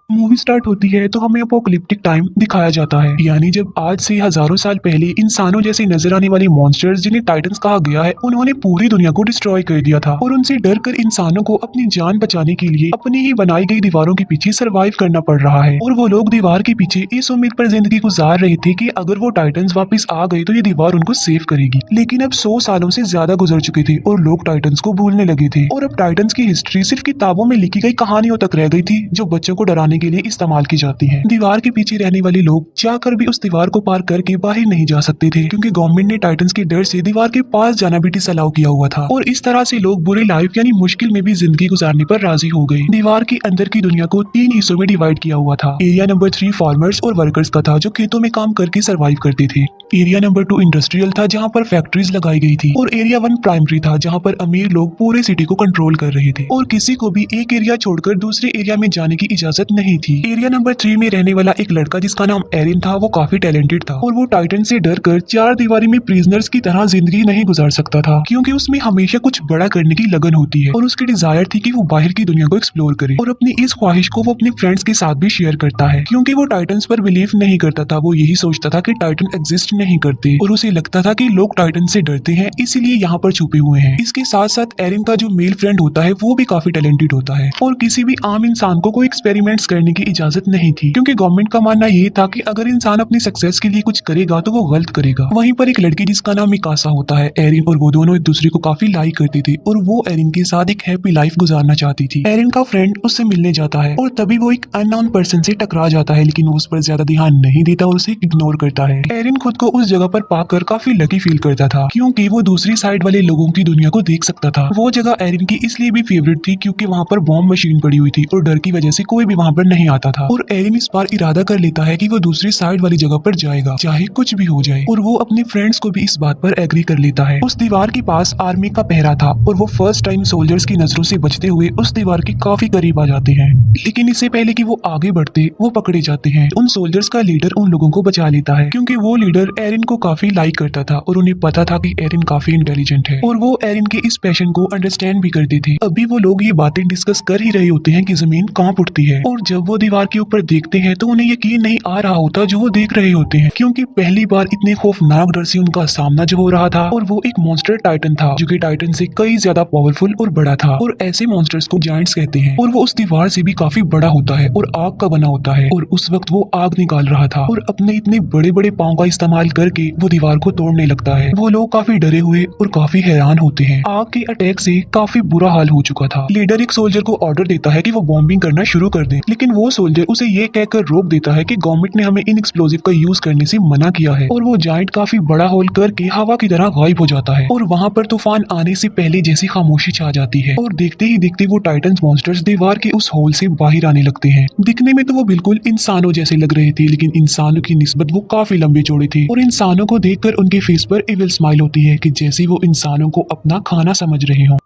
Movie start होती है तो हमें अपोकलिप्टिक टाइम दिखाया जाता है, यानी जब आज से हजारों साल पहले इंसानों जैसे नजर आने वाले मॉन्स्टर्स जिन्हें टाइटन्स कहा गया है, उन्होंने पूरी दुनिया को डिस्ट्रॉय कर दिया था और उनसे डर कर इंसानों को अपनी जान बचाने के लिए अपनी ही बनाई गई दीवारों के पीछे सरवाइव करना पड़ रहा है। और वो लोग दीवार के पीछे इस उम्मीद पर जिंदगी गुजार रहे थे कि अगर वो टाइटन्स वापस आ गए तो ये दीवार उनको सेव करेगी। लेकिन अब 100 सालों से ज्यादा गुजर चुके थे और लोग टाइटन्स को भूलने लगे थे और अब टाइटन्स की हिस्ट्री सिर्फ किताबों में लिखी गई कहानियों तक रह गई थी, जो बच्चों को डराने के लिए इस्तेमाल की जाती है। दीवार के पीछे रहने वाले लोग चाहकर भी उस दीवार को पार करके बाहर नहीं जा सकते थे, क्योंकि गवर्नमेंट ने टाइटन्स के डर से दीवार के पास जाना भी डिसअलाउ किया हुआ था। और इस तरह से लोग बुरी लाइफ यानी मुश्किल में भी जिंदगी गुजारने पर राजी हो गए। दीवार के अंदर की दुनिया को 3 हिस्सों में डिवाइड किया हुआ था। एरिया नंबर 3 फार्मर्स और वर्कर्स का था, जो खेतों में काम करके सरवाइव करते थे। एरिया नंबर 2 इंडस्ट्रियल था, जहाँ पर फैक्ट्रीज लगाई गई थी। और एरिया 1 प्राइमरी था, जहाँ पर अमीर लोग पूरे सिटी को कंट्रोल कर रहे थे और किसी को भी एक एरिया छोड़कर दूसरे एरिया में जाने की इजाजत नहीं थी। एरिया नंबर 3 में रहने वाला एक लड़का जिसका नाम एरिन था, वो काफी टैलेंटेड था और वो टाइटन से डर कर 4 दीवारी में प्रिजनर्स की तरह जिंदगी नहीं गुजार सकता था, क्योंकि उसमें हमेशा कुछ बड़ा करने की लगन होती है और उसकी डिजायर थी कि वो बाहर की दुनिया को एक्सप्लोर करे। और अपनी इस ख्वाहिश को वो अपने फ्रेंड्स के साथ भी शेयर करता है, क्योंकि वो टाइटन्स पर बिलीव नहीं करता था। वो यही सोचता था कि टाइटन एग्जिस्ट नहीं करते और उसे लगता था कि लोग टाइटन से डरते हैं, इसीलिए यहाँ पर छुपे हुए हैं। इसके साथ साथ एरिन का जो मेल फ्रेंड होता है वो भी काफी टैलेंटेड होता है और किसी भी आम इंसान को कोई एक्सपेरिमेंट्स करने की इजाजत नहीं थी, क्योंकि गवर्नमेंट का मानना ये था कि अगर इंसान अपनी सक्सेस के लिए कुछ करेगा तो वो गलत करेगा। वहीं पर एक लड़की जिसका नाम मिकासा होता है, एरिन और वो दोनों एक दूसरे को काफी लाइक करते थे और वो एरिन के साथ एक हैप्पी लाइफ गुजारना चाहती थी। एरिन का फ्रेंड उससे मिलने जाता है और तभी वो एक अननोन पर्सन से टकरा जाता है, लेकिन वो उस पर ज्यादा ध्यान नहीं देता और उसे इग्नोर करता है। एरिन खुद को उस जगह पर पाकर काफी लकी फील करता था, क्योंकि वो दूसरी साइड वाले लोगों की दुनिया को देख सकता था। वो जगह एरिन की इसलिए भी फेवरेट थी क्योंकि वहाँ पर बॉम्ब मशीन पड़ी हुई थी और डर की वजह से कोई भी वहाँ पर नहीं आता था। और एरिन इस बार इरादा कर लेता है कि वो दूसरी साइड वाली जगह पर जाएगा, चाहे कुछ भी हो जाए। और वो अपने फ्रेंड्स को भी इस बात पर एग्री कर लेता है। उस दीवार के पास आर्मी का पहरा था और वो फर्स्ट टाइम सोल्जर्स की नजरों से बचते हुए उस दीवार के काफी करीब आ जाते हैं। लेकिन इससे पहले कि वो आगे बढ़ते, वो पकड़े जाते हैं। उन सोल्जर्स का लीडर उन लोगों को बचा लेता है, क्योंकि वो लीडर एरिन को काफी लाइक करता था और उन्हें पता था कि एरिन काफी इंटेलिजेंट है और वो एरिन के इस पैशन को अंडरस्टैंड भी करते थे। अभी वो लोग ये बातें डिस्कस कर ही रहे होते हैं कि जमीन कांप उठती है और जब वो दीवार के ऊपर देखते हैं तो उन्हें यकीन नहीं आ रहा होता जो वो देख रहे होते हैं, क्योंकि पहली बार इतने खौफनाक डर से उनका सामना जो हो रहा था और वो एक मॉन्स्टर टाइटन था, जो कि टाइटन से कई ज्यादा पावरफुल और बड़ा था। और ऐसे मॉन्स्टर्स को जायंट्स कहते हैं और वो उस दीवार से भी काफी बड़ा होता है और आग का बना होता है। और उस वक्त वो आग निकाल रहा था और अपने इतने बड़े बड़े पांव का इस्तेमाल करके वो दीवार को तोड़ने लगता है। वो लोग काफी डरे हुए और काफी हैरान होते हैं। आग के अटैक से काफी बुरा हाल हो चुका था। लीडर एक सोल्जर को ऑर्डर देता है कि वो बॉम्बिंग करना शुरू कर दे, लेकिन वो सोल्जर उसे ये कहकर रोक देता है कि गवर्नमेंट ने हमें इन एक्सप्लोजिव का यूज करने से मना किया है। और वो जायंट काफी बड़ा होल करके हवा की तरह गायब हो जाता है और वहाँ पर तूफान आने से पहले जैसी खामोशी छा जाती है और देखते ही देखते वो टाइटन्स मॉन्स्टर्स दीवार के उस होल से बाहर आने लगते हैं। दिखने में तो वो बिल्कुल इंसानों जैसे लग रहे थे, लेकिन इंसानों की निस्बत वो काफी लंबे चौड़े थे और इंसानों को देखकर उनके फेस पर इविल स्माइल होती है कि जैसे वो इंसानों को अपना खाना समझ रहे हों।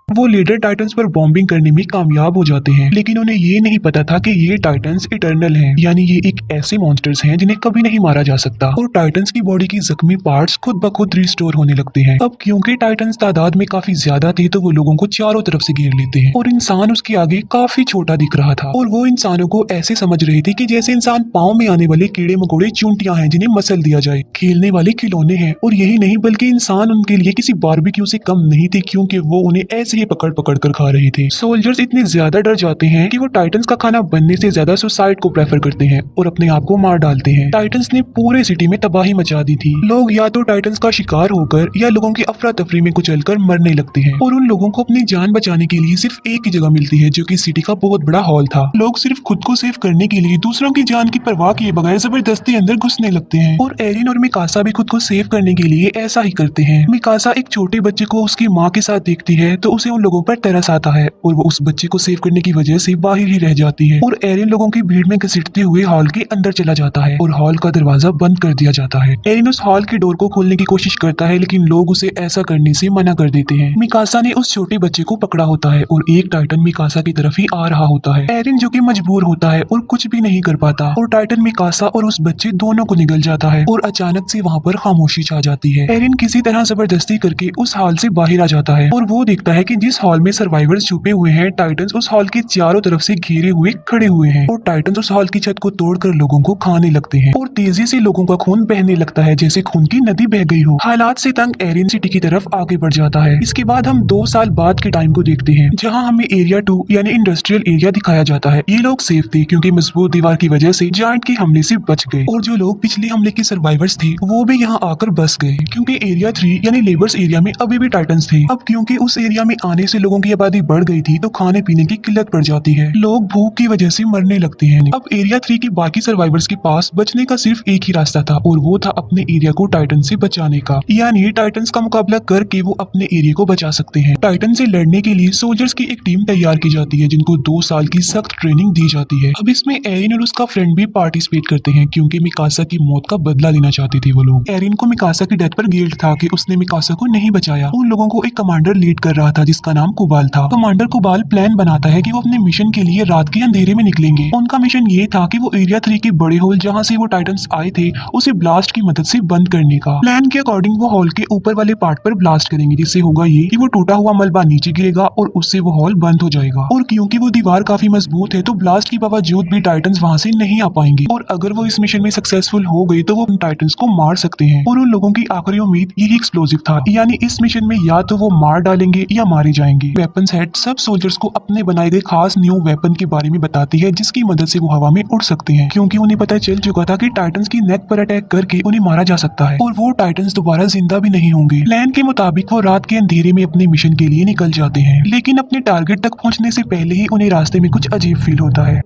वो लीडर टाइटन्स पर बॉम्बिंग करने में कामयाब हो जाते हैं, लेकिन उन्हें ये नहीं पता था कि ये टाइटन्स इटर्नल हैं, यानी ये एक ऐसे मॉन्स्टर्स हैं जिन्हें कभी नहीं मारा जा सकता। और टाइटन्स की बॉडी की जख्मी पार्ट्स खुद ब खुद रिस्टोर होने लगते हैं। अब क्योंकि टाइटन्स तादाद में काफी ज्यादा थे तो वो लोगों को चारों तरफ से घेर लेते हैं और इंसान उसके आगे काफी छोटा दिख रहा था। और वो इंसानों को ऐसे समझ रहे थे कि जैसे इंसान पाँव में आने वाले कीड़े मकोड़े चूंटियां हैं जिन्हें मसल दिया जाए, खेलने वाले खिलौने हैं। और यही नहीं बल्कि इंसान उनके लिए किसी बारबेक्यू से कम नहीं थे, क्योंकि वो उन्हें ऐसे ही पकड़ पकड़ कर खा रहे थे। सोल्जर्स इतने ज्यादा डर जाते हैं कि वो टाइटन्स का खाना बनने से ज्यादा सुसाइड को प्रेफर करते हैं और अपने आप को मार डालते हैं। टाइटन्स ने पूरे सिटी में तबाही मचा दी थी। लोग या तो टाइटन्स का शिकार होकर या लोगों की अफरा तफरी में कुचलकर मरने लगते हैं और उन लोगों को अपनी जान बचाने के लिए सिर्फ एक ही जगह मिलती है, जो कि सिटी का बहुत बड़ा हॉल था। लोग सिर्फ खुद को सेव करने के लिए दूसरों की जान की परवाह किए बगैर जबरदस्ती अंदर घुसने लगते हैं और एरिन और मिकासा भी खुद को सेव करने के लिए ऐसा ही करते हैं। मिकासा एक छोटे बच्चे को उसकी माँ के साथ देखती है तो उसे उन लोगों पर तरस आता है और वो उस बच्चे को सेव करने की वजह से बाहर ही रह जाती है और एरिन लोगों की भीड़ में घसीटते हुए हॉल के अंदर चला जाता है और हॉल का दरवाजा बंद कर दिया जाता है। एरिन उस हॉल की डोर को खोलने की कोशिश करता है, लेकिन लोग उसे ऐसा करने से मना कर देते हैं। मिकासा ने उस छोटे बच्चे को पकड़ा होता है और एक टाइटन मिकासा की तरफ ही आ रहा होता है। एरिन जो कि मजबूर होता है और कुछ भी नहीं कर पाता और टाइटन मिकासा और उस बच्चे दोनों को निगल जाता है और अचानक से वहाँ पर खामोशी छा जाती है। एरिन किसी तरह जबरदस्ती करके उस हॉल से बाहर आ जाता है और वो देखता है कि लेकिन जिस हॉल में सर्वाइवर्स छुपे हुए हैं, टाइटन्स उस हॉल के चारों तरफ से घेरे हुए खड़े हुए हैं और टाइटन्स उस हॉल की छत को तोड़कर लोगों को खाने लगते हैं और तेजी से लोगों का खून बहने लगता है जैसे खून की नदी बह गई हो। हालात से तंग एरिन सिटी की तरफ आगे बढ़ जाता है। इसके बाद हम 2 साल बाद के टाइम को देखते हैं जहाँ हमें एरिया 2 यानी इंडस्ट्रियल एरिया दिखाया जाता है। ये लोग सेफ थे क्योंकि मजबूत दीवार की वजह से जायंट के हमले से बच गए और जो लोग पिछले हमले के सर्वाइवर्स थे वो भी यहाँ आकर बस गए क्योंकि एरिया 3 यानी लेबर्स एरिया में अभी भी टाइटन्स थे। अब क्योंकि उस एरिया में आने से लोगों की आबादी बढ़ गई थी तो खाने पीने की किल्लत पड़ जाती है, लोग भूख की वजह से मरने लगते हैं। अब एरिया 3 के बाकी सर्वाइवर्स के पास बचने का सिर्फ एक ही रास्ता था और वो था अपने एरिया को टाइटन से बचाने का, यानी टाइटन्स का मुकाबला करके वो अपने एरिया को बचा सकते हैं। टाइटन से लड़ने के लिए सोल्जर्स की एक टीम तैयार की जाती है जिनको 2 साल की सख्त ट्रेनिंग दी जाती है। अब इसमें एरिन और उसका फ्रेंड भी पार्टिसिपेट करते हैं क्योंकि मिकासा की मौत का बदला लेना चाहते थे वो लोग। एरिन को मिकासा की डेथ पर गिल्ट था कि उसने मिकासा को नहीं बचाया। उन लोगों को एक कमांडर लीड कर रहा था जिसका नाम कुबाल था। कमांडर कुबाल प्लान बनाता है कि वो अपने मिशन के लिए रात के अंधेरे में निकलेंगे। उनका मिशन ये था कि वो एरिया 3 के बड़े होल जहाँ से वो टाइटन्स आए थे उसे ब्लास्ट की मदद से बंद करने का। प्लान के अकॉर्डिंग वो हॉल के ऊपर वाले पार्ट पर ब्लास्ट करेंगे जिससे होगा ये कि वो टूटा हुआ मलबा नीचे गिरेगा और उससे वो हॉल बंद हो जाएगा। और क्योंकि वो दीवार काफी मजबूत है तो ब्लास्ट के बावजूद भी टाइटन्स वहाँ से नहीं आ पाएंगे और अगर वो इस मिशन में सक्सेसफुल हो गए तो वो उन टाइटन्स को मार सकते हैं। और उन लोगों की आखिरी उम्मीद यही एक्सप्लोजिव था, यानी इस मिशन में या तो वो मार डालेंगे या मारे जाएंगे। वेपन्स हेड सब सोल्जर्स को अपने बनाए गए खास न्यू वेपन के बारे में बताती है जिसकी मदद से वो हवा में उड़ सकते हैं क्योंकि उन्हें पता चल चुका था कि टाइटन्स की नेक पर अटैक करके उन्हें मारा जा सकता है और वो टाइटन्स दोबारा जिंदा भी नहीं होंगे। प्लान के मुताबिक वो रात के अंधेरे में अपने मिशन के लिए निकल जाते हैं लेकिन अपने टारगेट तक पहुंचने से पहले ही उन्हें रास्ते में कुछ अजीब फील होता है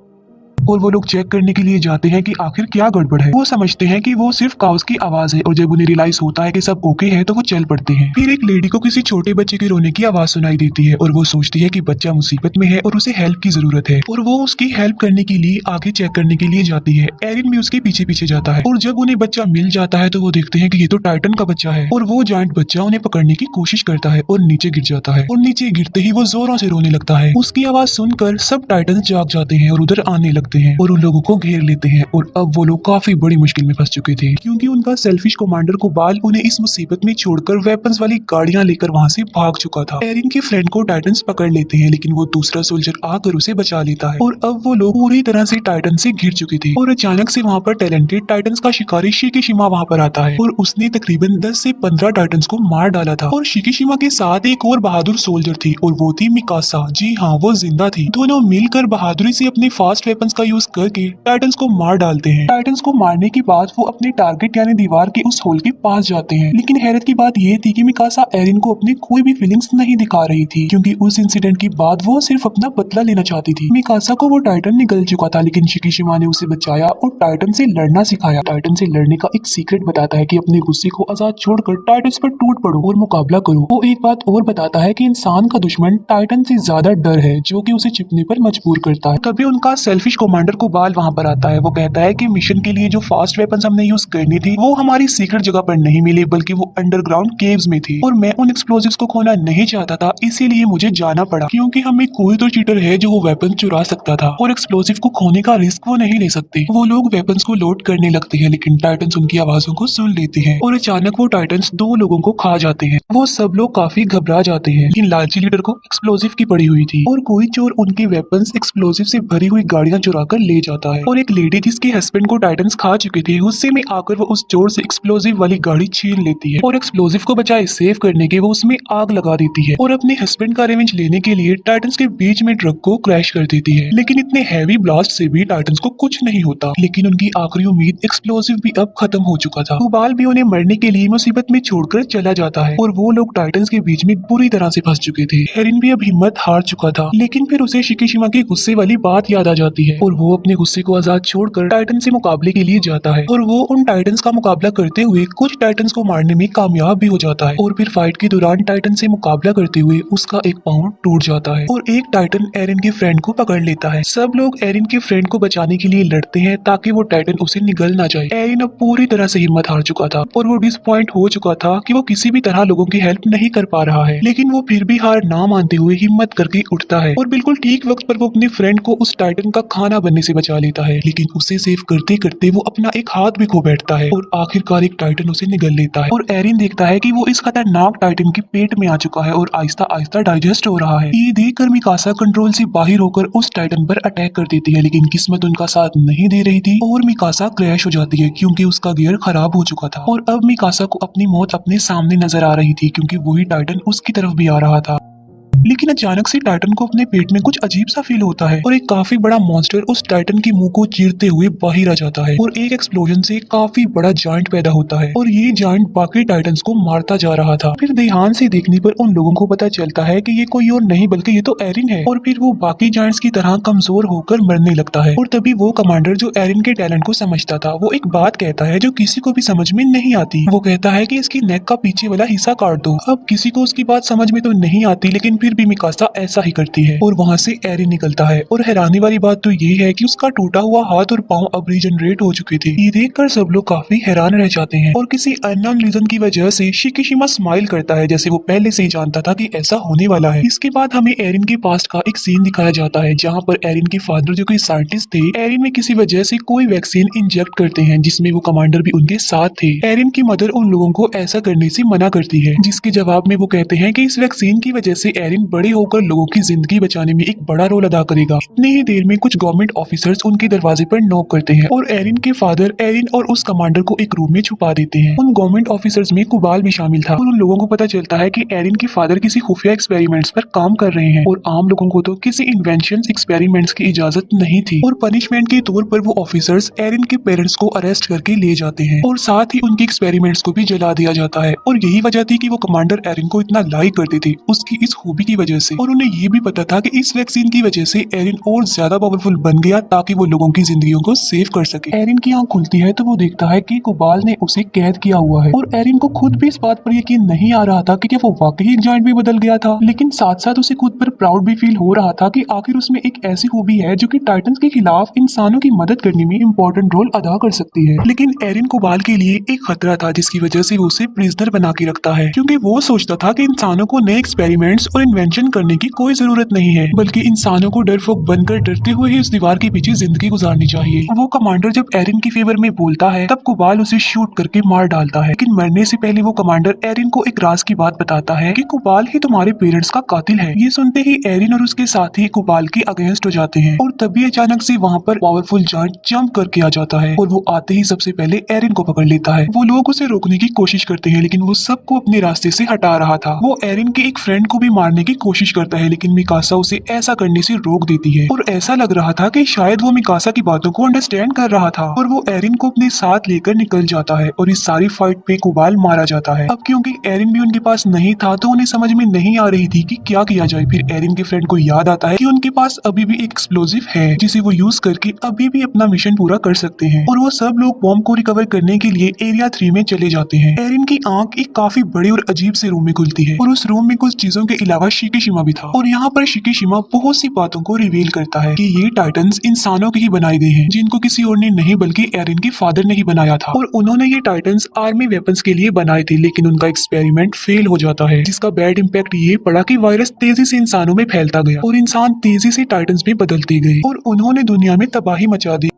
और वो लोग चेक करने के लिए जाते हैं कि आखिर क्या गड़बड़ है। वो समझते हैं कि वो सिर्फ काउस की आवाज है और जब उन्हें रियलाइज होता है कि सब ओके है तो वो चल पड़ते हैं। फिर एक लेडी को किसी छोटे बच्चे के रोने की आवाज सुनाई देती है और वो सोचती है कि बच्चा मुसीबत में है और उसे हेल्प की जरूरत है और वो उसकी हेल्प करने के लिए आगे चेक करने के लिए जाती है। एरिन भी उसके पीछे पीछे जाता है और जब उन्हें बच्चा मिल जाता है तो वो देखते हैं कि ये तो टाइटन का बच्चा है और वो जायंट बच्चा उन्हें पकड़ने की कोशिश करता है और नीचे गिर जाता है और नीचे गिरते ही वो जोरों से रोने लगता है। उसकी आवाज सुनकर सब टाइटन जाग जाते हैं और उधर आने लगते हैं और उन लोगों को घेर लेते हैं और अब वो लोग काफी बड़ी मुश्किल में फंस चुके थे क्योंकि उनका सेल्फिश कमांडर कुबाल उन्हें इस मुसीबत में छोड़कर वेपन्स वाली गाड़ियां लेकर वहां से भाग चुका था। एरिन के फ्रेंड को टाइटन्स पकड़ लेते हैं लेकिन वो दूसरा सोल्जर आकर उसे बचा लेता है और अब वो लोग पूरी तरह से टाइटन से घिर चुके थे और अचानक से वहाँ पर टैलेंटेड टाइटन्स का शिकारी शिकिशिमा वहाँ पर आता है और उसने तकरीबन 10 से 15 टाइटन्स को मार डाला था और शिकिशिमा के साथ एक और बहादुर सोल्जर थी और वो थी मिकासा। जी हाँ, वो जिंदा थी। दोनों मिलकर बहादुरी से अपने फास्ट वेपन्स का यूज करके टाइटन्स को मार डालते हैं। टाइटन्स को मारने के बाद वो अपने टारगेट यानी दीवार के उस होल के पास जाते हैं लेकिन हैरत की बात ये थी कि मिकासा एरिन को अपनी कोई भी फीलिंग्स नहीं दिखा रही थी क्योंकि उस इंसिडेंट के बाद वो सिर्फ अपना बदला लेना चाहती थी। मिकासा को वो टाइटन निगल चुका था लेकिन शिकिशिमा ने उसे बचाया और टाइटन से लड़ना सिखाया। टाइटन से लड़ने का एक सीक्रेट बताता है कि अपने गुस्से को आजाद छोड़कर टाइटन्स पर टूट पड़ो और मुकाबला करो। वो एक बात और बताता है कि इंसान का दुश्मन टाइटन से ज्यादा डर है जो कि उसे छिपने पर मजबूर करता है। तभी उनका सेल्फिश कमांडर कुबाल वहाँ पर आता है। वो कहता है कि मिशन के लिए जो फास्ट वेपन्स हमने यूज करनी थी वो हमारी सीक्रेट जगह पर नहीं मिली बल्कि वो अंडरग्राउंड केव्स में थी और मैं उन एक्सप्लोजिव्स को खोना नहीं चाहता था, इसीलिए मुझे जाना पड़ा क्योंकि हमें कोई तो चीटर है जो वो वेपन चुरा सकता था और एक्सप्लोजिव को खोने का रिस्क वो नहीं ले सकते। वो लोग वेपन्स को लोड करने लगते हैं लेकिन टाइटन्स उनकी आवाजों को सुन लेते हैं और अचानक वो टाइटन्स 2 लोगों को खा जाते हैं। वो सब लोग काफी घबरा जाते हैं लेकिन लालची लीडर को एक्सप्लोजिव की पड़ी हुई थी और कोई चोर उनके वेपन्स एक्सप्लोजिव से भरी हुई गाड़ियां चुरा कर ले जाता है और एक लेडी जिसके हस्बैंड को टाइटन्स खा चुके थे गुस्से में आकर वो उस चोर से एक्सप्लोजिव वाली गाड़ी छीन लेती है और एक्सप्लोजिव को बचाए सेव करने के वो उसमें आग लगा देती है और अपने हस्बैंड का रिवेंज लेने के लिए टाइटन्स के बीच में ट्रक को क्रैश कर देती है। लेकिन इतने हैवी ब्लास्ट से भी टाइटन्स को कुछ नहीं होता लेकिन उनकी आखिरी उम्मीद एक्सप्लोजिव भी अब खत्म हो चुका था। कुबाल भी उन्हें मरने के लिए मुसीबत में छोड़कर चला जाता है और वो लोग टाइटन्स के बीच में बुरी तरह से फंस चुके थे। एरिन भी अब हिम्मत हार चुका था लेकिन फिर उसे शिकिशिमा की गुस्से वाली बात याद आ जाती है और वो अपने गुस्से को आजाद छोड़कर टाइटन से मुकाबले के लिए जाता है और वो उन टाइटन्स का मुकाबला करते हुए कुछ टाइटन्स को मारने में कामयाब भी हो जाता है और फिर फाइट के दौरान टाइटन से मुकाबला करते हुए उसका एक पाँव टूट जाता है और एक टाइटन एरिन के फ्रेंड को पकड़ लेता है। सब लोग एरिन के फ्रेंड को बचाने के लिए लड़ते हैं ताकि वो टाइटन उसे निगल ना जाए। एरिन अब पूरी तरह से हिम्मत हार चुका था और वो डिसपॉइंट हो चुका था कि वो किसी भी तरह लोगों की हेल्प नहीं कर पा रहा है लेकिन वो फिर भी हार ना मानते हुए हिम्मत करके उठता है और बिल्कुल ठीक वक्त पर वो अपने फ्रेंड को उस टाइटन का खाना बनने से बचा लेता है, लेकिन उसे सेव करते करते वो अपना एक हाथ भी खो बैठता है और आखिरकार एक टाइटन उसे निगल लेता है। और एरिन देखता है कि वो इस खतरनाक टाइटन के पेट में आ चुका है और आहिस्ता आहिस्ता डाइजेस्ट हो रहा है। ये देखकर मिकासा कंट्रोल से बाहर होकर उस टाइटन पर अटैक कर देती है, लेकिन किस्मत उनका साथ नहीं दे रही थी और मिकासा क्रैश हो जाती है क्योंकि उसका गियर खराब हो चुका था। और अब मिकासा को अपनी मौत अपने सामने नजर आ रही थी क्योंकि वही टाइटन उसकी तरफ भी आ रहा था। लेकिन अचानक से टाइटन को अपने पेट में कुछ अजीब सा फील होता है और एक काफी बड़ा मॉन्स्टर उस टाइटन की मुंह को चीरते हुए बाहर आ जाता है और एक एक्सप्लोजन से काफी बड़ा जायंट पैदा होता है और ये जायंट बाकी टाइटन्स को मारता जा रहा था। फिर ध्यान से देखने पर उन लोगों को पता चलता है कि ये कोई और नहीं बल्कि ये तो एरिन है और फिर वो बाकी जायंट्स की तरह कमजोर होकर मरने लगता है। और तभी वो कमांडर जो एरिन के टैलेंट को समझता था वो एक बात कहता है जो किसी को भी समझ में नहीं आती। वो कहता है कि इसकी नेक का पीछे वाला हिस्सा काट दो। अब किसी को उसकी बात समझ में तो नहीं आती, लेकिन फिर भी मिकासा ऐसा ही करती है और वहाँ से एरिन निकलता है। और हैरानी वाली बात तो ये है कि उसका टूटा हुआ हाथ और पाँव अब रीजनरेट हो चुके थे। ये देखकर सब लोग काफी हैरान रह जाते हैं और किसी अननोन रीजन की वजह से शिकिशिमा स्माइल करता है जैसे वो पहले से ही जानता था कि ऐसा होने वाला है। इसके बाद हमें एरिन के पास्ट का एक सीन दिखाया जाता है जहाँ पर एरिन के फादर जो कि साइंटिस्ट थे एरिन में किसी वजह से कोई वैक्सीन इंजेक्ट करते हैं जिसमें वो कमांडर भी उनके साथ थे। एरिन की मदर उन लोगों को ऐसा करने से मना करती है जिसके जवाब में वो कहते हैं कि इस वैक्सीन की वजह से एरिन बड़े होकर लोगों की जिंदगी बचाने में एक बड़ा रोल अदा करेगा। इतनी ही देर में कुछ गवर्नमेंट ऑफिसर्स उनके दरवाजे पर नॉक करते हैं और एरिन के फादर एरिन और उस कमांडर को एक रूम में छुपा देते हैं। उन गवर्नमेंट ऑफिसर्स में कुबाल भी शामिल था और उन लोगों को पता चलता है कि एरिन के फादर किसी खुफिया एक्सपेरिमेंट्स पर काम कर रहे हैं और आम लोगों को तो किसी इन्वेंशन एक्सपेरिमेंट्स की इजाजत नहीं थी। और पनिशमेंट के तौर पर वो ऑफिसर्स एरिन के पेरेंट्स को अरेस्ट करके ले जाते हैं और साथ ही उनकी एक्सपेरिमेंट्स को भी जला दिया जाता है। और यही वजह थी कि वो कमांडर एरिन को इतना लाइक करते थे उसकी इस खूबी की वजह से। और उन्हें ये भी पता था कि इस वैक्सीन की वजह से एरिन और ज्यादा पावरफुल बन गया ताकि वो लोगों की जिंदगियों को सेव कर सके। एरिन की आंख खुलती है तो वो देखता है कि कुबाल ने उसे कैद किया हुआ है और एरिन को खुद भी इस बात पर यकीन नहीं आ रहा था कि क्या वो वाकई एक जायंट भी बदल गया था, लेकिन साथ साथ उसे खुद पर प्राउड भी फील हो रहा था कि आखिर उसमें एक ऐसी खूबी है जो कि टाइटन्स के खिलाफ इंसानों की मदद करने में इम्पोर्टेंट रोल अदा कर सकती है। लेकिन एरिन कुबाल के लिए एक खतरा था जिसकी वजह से वो उसे प्रिजनर बना के रखता है क्योंकि वो सोचता था कि इंसानों को नए एक्सपेरिमेंट्स और इन्वेंशन करने की कोई जरूरत नहीं है बल्कि इंसानों को डरपोक बनकर डरते हुए ही उस दीवार के पीछे जिंदगी गुजारनी चाहिए। वो कमांडर जब एरिन की फेवर में बोलता है तब कुबाल उसे शूट करके मार डालता है, लेकिन मरने से पहले वो कमांडर एरिन को एक राज की बात बताता है कि कुबाल ही तुम्हारे पेरेंट्स का कातिल है। ये सुनते ही एरिन और उसके साथी कुबाल के अगेंस्ट हो जाते हैं और तभी अचानक से वहाँ पर पावरफुल जायंट जंप करके आ जाता है और वो आते ही सबसे पहले एरिन को पकड़ लेता है। वो लोग उसे रोकने की कोशिश करते हैं लेकिन वो सबको अपने रास्ते से हटा रहा था। वो एरिन के एक फ्रेंड को भी मारने की कोशिश करता है लेकिन मिकासा उसे ऐसा करने से रोक देती है और ऐसा लग रहा था कि शायद वो मिकासा की बातों को अंडरस्टैंड कर रहा था और वो एरिन को अपने साथ लेकर निकल जाता है और इस सारी फाइट पे कुबाल मारा जाता है। अब क्योंकि एरिन भी उनके पास नहीं था तो उन्हें समझ में नहीं आ रही थी कि क्या किया जाए। फिर एरिन के फ्रेंड को याद आता है कि उनके पास अभी भी एक एक्सप्लोजिव है जिसे वो यूज करके अभी भी अपना मिशन पूरा कर सकते हैं और वो सब लोग बॉम्ब को रिकवर करने के लिए एरिया 3 में चले जाते हैं। एरिन की आंख एक काफी बड़ी और अजीब से रूम में खुलती है और उस रूम में कुछ चीजों के अलावा शिकिशिमा भी था और यहाँ पर शिकिशिमा बहुत सी बातों को रिवील करता है कि ये टाइटन्स इंसानों के ही बनाए गए हैं जिनको किसी और ने नहीं बल्कि एरिन के फादर ने ही बनाया था और उन्होंने ये टाइटन्स आर्मी वेपन्स के लिए बनाए थे, लेकिन उनका एक्सपेरिमेंट फेल हो जाता है जिसका बैड इम्पैक्ट ये पड़ा कि वायरस तेजी से इंसानों में फैलता गया और इंसान तेजी से टाइटन्स में बदलते गए और उन्होंने दुनिया में तबाही मचा दी।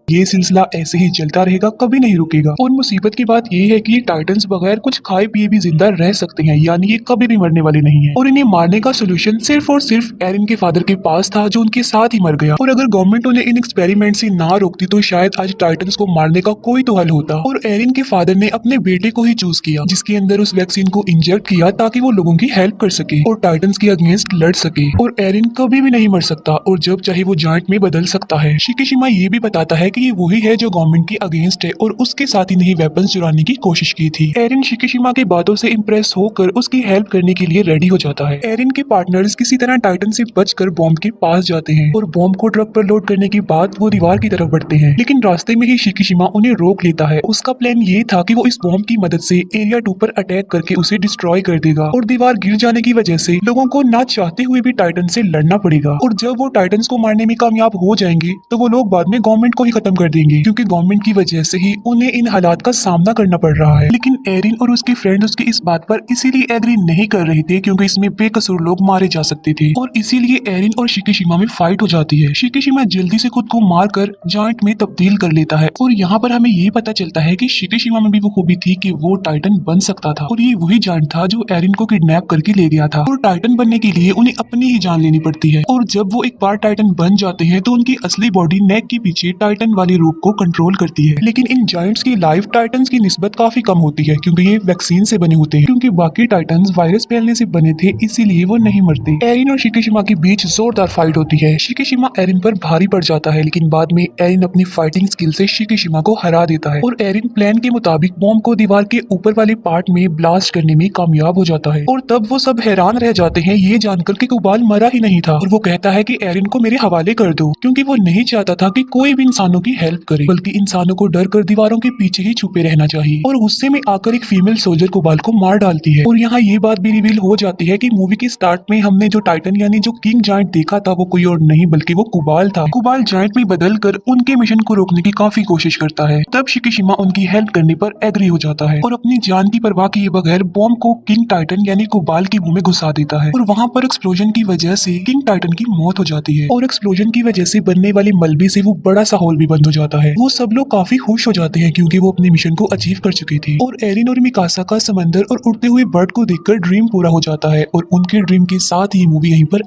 ये सिलसिला ऐसे ही चलता रहेगा, कभी नहीं रुकेगा। और मुसीबत की बात ये है कि ये टाइटन्स बगैर कुछ खाए पिए भी जिंदा रह सकते हैं, यानी ये कभी भी मरने वाले नहीं है। और इन्हें मारने का सोल्यूशन सिर्फ और सिर्फ एरिन के फादर के पास था जो उनके साथ ही मर गया। और अगर गवर्नमेंट उन्हें इन एक्सपेरिमेंट से ना रोकती तो शायद आज टाइटन्स को मारने का कोई तो हल होता। और एरिन के फादर ने अपने बेटे को ही चूज किया जिसके अंदर उस वैक्सीन को इंजेक्ट किया ताकि वो लोगों की हेल्प कर सके और टाइटन्स के अगेंस्ट लड़ सके। और एरिन कभी भी नहीं मर सकता और जब चाहे वो जायंट में बदल सकता है। शिकिशिमा ये भी बताता है कि ये वही है जो गवर्नमेंट की अगेंस्ट है और उसके साथ ही नहीं वेपन्स चुराने की कोशिश की थी। एरिन शिकिशिमा की बातों से इंप्रेस होकर उसकी हेल्प करने के लिए रेडी हो जाता है। एरिन के पार्टनर्स किसी तरह टाइटन से बचकर बॉम्ब के पास जाते हैं और बॉम्ब को ट्रक पर लोड करने के बाद वो दीवार की तरफ बढ़ते हैं, लेकिन रास्ते में ही शिकिशिमा उन्हें रोक लेता है। उसका प्लान ये था कि वो इस बॉम्ब की मदद से एरिया 2 पर अटैक करके उसे डिस्ट्रॉय कर देगा और दीवार गिर जाने की वजह से लोगों को ना चाहते हुए भी टाइटन से लड़ना पड़ेगा। और जब वो टाइटन्स को मारने में कामयाब हो जाएंगे तो वो लोग बाद में गवर्नमेंट को ही खत्म कर देंगे क्योंकि गवर्नमेंट की वजह से ही उन्हें इन हालात का सामना करना पड़ रहा है। लेकिन एरिन और उसके फ्रेंड उसकी इस बात पर इसीलिए एग्री नहीं कर रहे थे क्योंकि इसमें बेकसूर लोग मारे जा सकते थे और इसीलिए एरिन और शिकिशिमा में फाइट हो जाती है। शिकिशिमा जल्दी से खुद को मारकर जायंट में तब्दील कर लेता है और यहाँ पर हमें ये पता चलता है कि शिकिशिमा में भी वो खूबी थी कि वो टाइटन बन सकता था और ये वही जायंट था जो एरिन को किडनैप करके ले गया था और टाइटन बनने के लिए उन्हें अपनी ही जान लेनी पड़ती है और जब वो एक बार टाइटन बन जाते हैं तो उनकी असली बॉडी नेक के पीछे टाइटन वाले रूप को कंट्रोल करती है। लेकिन इन जायंट्स की लाइफ टाइटन्स की निस्बत काफी कम होती है क्योंकि ये वैक्सीन से बने होते हैं, क्योंकि बाकी टाइटन्स वायरस फैलने से बने थे इसीलिए वो नहीं मरते। एरिन और शिकिशिमा के बीच जोरदार फाइट होती है। शिकिशिमा एरिन पर भारी पड़ जाता है लेकिन बाद में एरिन अपनी फाइटिंग स्किल से शिकिशिमा को हरा देता है और एरिन प्लान के मुताबिक बॉम्ब को दीवार के ऊपर वाले पार्ट में ब्लास्ट करने में कामयाब हो जाता है और तब वो सब हैरान रह जाते हैं ये जानकर कि कुबाल मरा ही नहीं था और वो कहता है कि एरिन को मेरे हवाले कर दो क्योंकि वो नहीं चाहता था कि कोई भी इंसानों की हेल्प करे, बल्कि इंसानों को डर कर दीवारों के पीछे ही छुपे रहना चाहिए। और गुस्से में आकर एक फीमेल सोल्जर कुबाल को मार डालती है और यहाँ ये बात भी रिवील हो जाती है कि मूवी के स्टार्ट में हमने जो टाइटन यानी जो किंग जायंट देखा था वो कोई और नहीं बल्कि वो कुबाल था। कुबाल जायंट में बदल कर उनके मिशन को रोकने की काफी कोशिश करता है। तब शिकिशिमा उनकी हेल्प करने पर एग्री हो जाता है और अपनी जान की परवाह किए बगैर बॉम्ब को किंग टाइटन यानी कुबाल के मुंह में घुसा देता है और वहाँ पर एक्सप्लोजन की वजह से किंग टाइटन की मौत हो जाती है और एक्सप्लोजन की वजह से बनने वाले मलबे से वो बड़ा सा होल भी बंद हो जाता है। वो सब लोग काफी खुश हो जाते हैं क्योंकि वो अपने मिशन को अचीव कर चुकी थी और एरिन और मिकासा का समंदर और उड़ते हुए बर्ड को देखकर ड्रीम पूरा हो जाता है और उनके ड्रीम के साथ ही मूवी यहीं पर